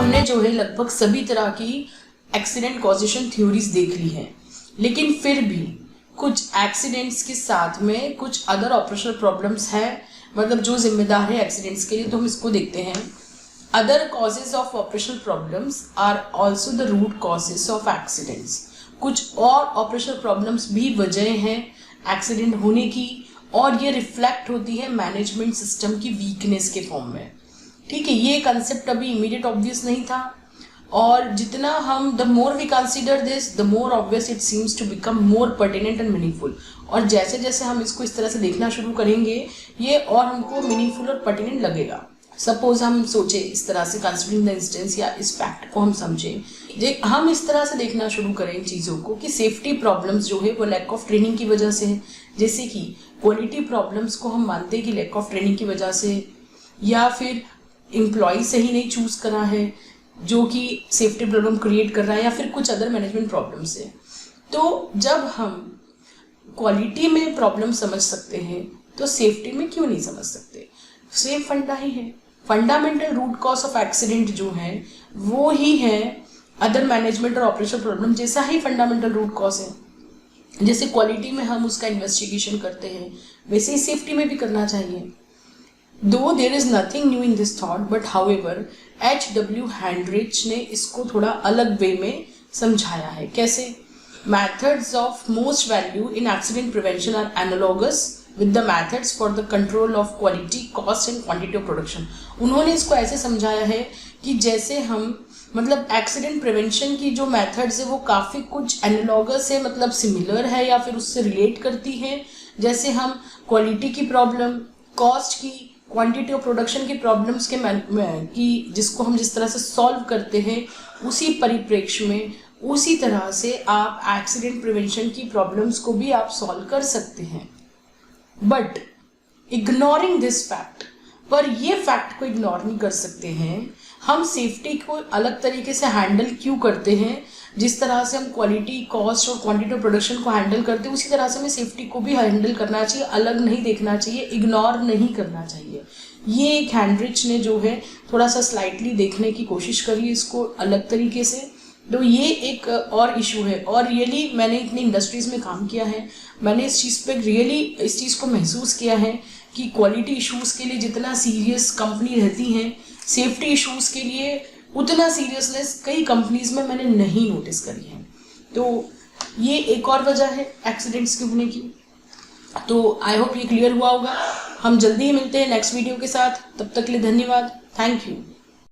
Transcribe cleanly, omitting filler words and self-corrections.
हमने जो है लगभग सभी तरह की एक्सीडेंट कॉजेशन थ्योरीज देख ली हैं, लेकिन फिर भी कुछ एक्सीडेंट्स के साथ में कुछ अदर ऑपरेशनल प्रॉब्लम्स हैं, मतलब जो जिम्मेदार है एक्सीडेंट्स के लिए। तो हम इसको देखते हैं। Other causes of operational problems are also the root causes of accidents. कुछ और ऑपरेशनल प्रॉब्लम्स भी वजह हैं एक्सीडेंट होने की, और ये रिफ्लेक्ट होती है मैनेजमेंट सिस्टम की वीकनेस के फॉर्म में। ठीक है, ये कंसेप्ट अभी इमीडिएट ऑब्वियस नहीं था, और जितना हम the more we consider this the more obvious it seems to become more pertinent and meaningful. और जैसे जैसे हम इसको इस तरह से देखना शुरू करेंगे, ये और हमको मीनिंगफुल और पर्टिनेंट लगेगा। सपोज हम सोचे इस तरह से, कंसिडरिंग द इंस्टेंस या इस फैक्ट को हम समझें, हम इस तरह से देखना शुरू करें इन चीज़ों को कि सेफ्टी प्रॉब्लम्स जो है वो लैक ऑफ ट्रेनिंग की वजह से है। जैसे कि क्वालिटी प्रॉब्लम्स को हम मानते हैं कि लैक ऑफ ट्रेनिंग की वजह से, या फिर एम्प्लॉय सही नहीं चूज करा है जो कि सेफ्टी प्रॉब्लम क्रिएट कर रहा है, या फिर कुछ अदर मैनेजमेंट प्रॉब्लम से। तो जब हम क्वालिटी में प्रॉब्लम समझ सकते हैं तो सेफ्टी में क्यों नहीं समझ सकते? सेम फंडा ही है। Fundamental root cause of accident जो है वो ही है अदर मैनेजमेंट और ऑपरेशनल प्रॉब्लम जैसा ही फंडामेंटल रूट कॉज है। जैसे क्वालिटी में हम उसका इन्वेस्टिगेशन करते हैं, वैसे ही सेफ्टी में भी करना चाहिए। Though there is nothing new in this thought, but however, H.W. Handrich ने इसको थोड़ा अलग वे में समझाया है। कैसे? Methods of most value in accident prevention are analogous with the methods for the control of quality, cost and quantity of production। उन्होंने इसको ऐसे समझाया है कि जैसे हम मतलब एक्सीडेंट प्रिवेंशन की जो मेथड्स है वो काफ़ी कुछ एनालॉगस है, मतलब सिमिलर है या फिर उससे रिलेट करती है। जैसे हम क्वालिटी की प्रॉब्लम, कॉस्ट की, क्वांटिटी ऑफ प्रोडक्शन की प्रॉब्लम्स के की जिसको हम जिस तरह से सॉल्व करते हैं, उसी परिप्रेक्ष्य में उसी तरह से आप एक्सीडेंट प्रिवेंशन की प्रॉब्लम्स को भी आप सॉल्व कर सकते हैं। बट इग्नोरिंग दिस फैक्ट, पर ये फैक्ट को इग्नोर नहीं कर सकते हैं। हम सेफ्टी को अलग तरीके से हैंडल क्यों करते हैं? जिस तरह से हम क्वालिटी, कॉस्ट और क्वांटिटी ऑफ प्रोडक्शन को हैंडल करते हैं, उसी तरह से हमें सेफ्टी को भी हैंडल करना चाहिए। अलग नहीं देखना चाहिए, इग्नोर नहीं करना चाहिए। ये एक हैंड्रिच ने जो है थोड़ा सा स्लाइटली देखने की कोशिश करी इसको अलग तरीके से। तो ये एक और इशू है, और रियली मैंने इतनी इंडस्ट्रीज़ में काम किया है, मैंने इस चीज़ पे रियली इस चीज़ को महसूस किया है कि क्वालिटी इश्यूज़ के लिए जितना सीरियस कंपनी रहती हैं, सेफ्टी इश्यूज़ के लिए उतना सीरियसनेस कई कंपनीज में मैंने नहीं नोटिस करी है। तो ये एक और वजह है एक्सीडेंट्स के होने की। तो आई होप ये क्लियर हुआ होगा। हम जल्दी ही मिलते हैं नेक्स्ट वीडियो के साथ। तब तक के लिए धन्यवाद। Thank you.